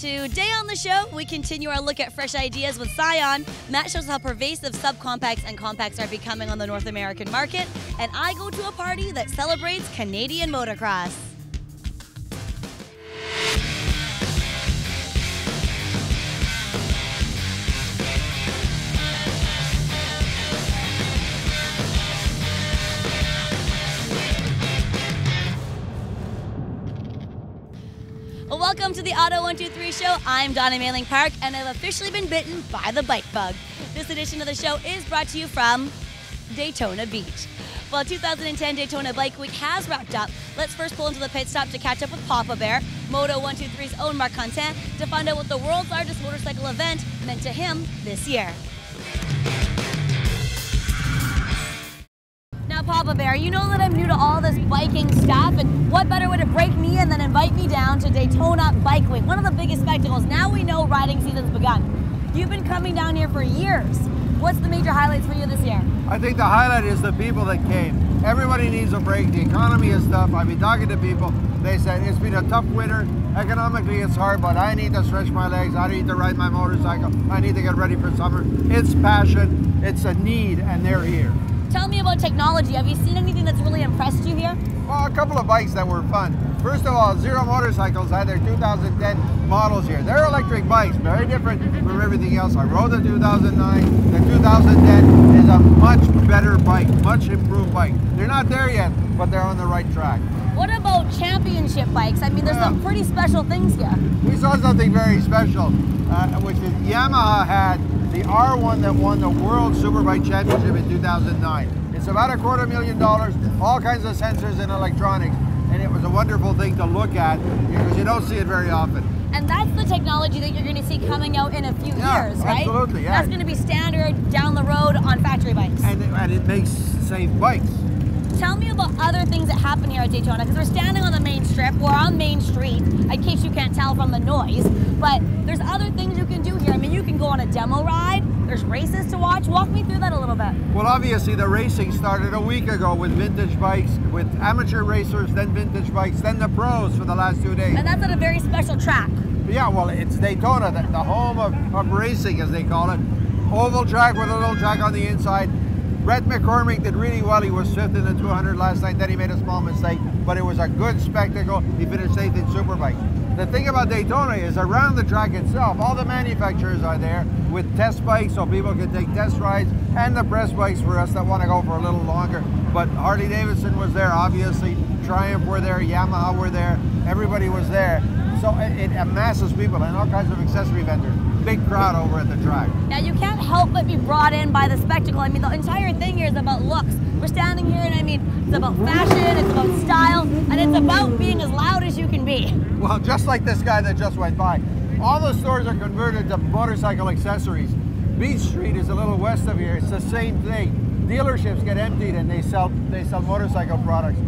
Today on the show, we continue our look at fresh ideas with Scion. Matt shows how pervasive subcompacts and compacts are becoming on the North American market. And I go to a party that celebrates Canadian motocross. Welcome to the Auto123 show. I'm Donna Mei-Ling Park, and I've officially been bitten by the bike bug. This edition of the show is brought to you from Daytona Beach. Well, 2010 Daytona Bike Week has wrapped up. Let's first pull into the pit stop to catch up with Papa Bear, Moto123's own Marc Content, to find out what the world's largest motorcycle event meant to him this year. Now, Papa Bear, you know that I'm new to all this biking stuff, and what better way to break me in than invite me down to Daytona Bike Week, one of the biggest spectacles. Now we know riding season's begun. You've been coming down here for years. What's the major highlights for you this year? I think the highlight is the people that came. Everybody needs a break. The economy is tough. I've been talking to people. They said it's been a tough winter. Economically, it's hard, but I need to stretch my legs. I need to ride my motorcycle. I need to get ready for summer. It's passion. It's a need, and they're here. Tell me about technology. Have you seen anything that's really impressed you here? Well, a couple of bikes that were fun. First of all, Zero Motorcycles had their 2010 models here. They're electric bikes, very different from everything else. I rode the 2009. The 2010 is a much better bike, much improved bike. They're not there yet, but they're on the right track. What about championship bikes? I mean, there's some pretty special things here. We saw something very special, which is Yamaha had the R1 that won the World Superbike Championship in 2009. It's about $250,000, all kinds of sensors and electronics, and it was a wonderful thing to look at because you don't see it very often. And that's the technology that you're going to see coming out in a few years, right? Absolutely, yeah. That's going to be standard down the road on factory bikes. And it makes safe bikes. Tell me about other things that happen here at Daytona, because we're standing on the main strip, we're on Main Street, in case you can't tell from the noise, but there's other things you can do here. I mean, you can go on a demo ride, there's races to watch. Walk me through that a little bit. Well, obviously the racing started a week ago with vintage bikes, with amateur racers, then vintage bikes, then the pros for the last 2 days. And that's at a very special track. Yeah, well, it's Daytona, the home of racing, as they call it. Oval track with a little track on the inside. Brett McCormick did really well. He was 5th in the 200 last night. Then he made a small mistake, but it was a good spectacle. He finished 8th in Superbike. The thing about Daytona is around the track itself, all the manufacturers are there with test bikes so people can take test rides, and the press bikes for us that want to go for a little longer. But Harley-Davidson was there, obviously. Triumph were there, Yamaha were there, everybody was there. So it amasses people and all kinds of accessory vendors. Big crowd over at the track. Now you can't help but be brought in by the spectacle. I mean, the entire thing here is about looks. We're standing here and I mean, it's about fashion, it's about style, and it's about being as loud as you can be. Well, just like this guy that just went by. All the stores are converted to motorcycle accessories. Beach Street is a little west of here. It's the same thing. Dealerships get emptied and they sell motorcycle products.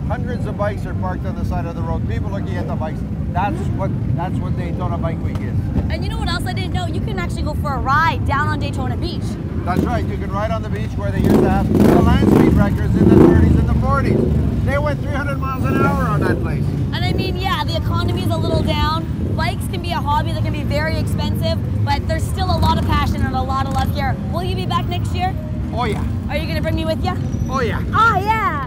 Hundreds of bikes are parked on the side of the road. People looking at the bikes. That's what Daytona Bike Week is. And you know what else I didn't know? You can actually go for a ride down on Daytona Beach. That's right. You can ride on the beach where they used to have the land speed records in the 30s and the 40s. They went 300 miles an hour on that place. And I mean, yeah, the economy's a little down. Bikes can be a hobby that can be very expensive, but there's still a lot of passion and a lot of love here. Will you be back next year? Oh yeah. Are you going to bring me with you? Oh yeah. Oh yeah.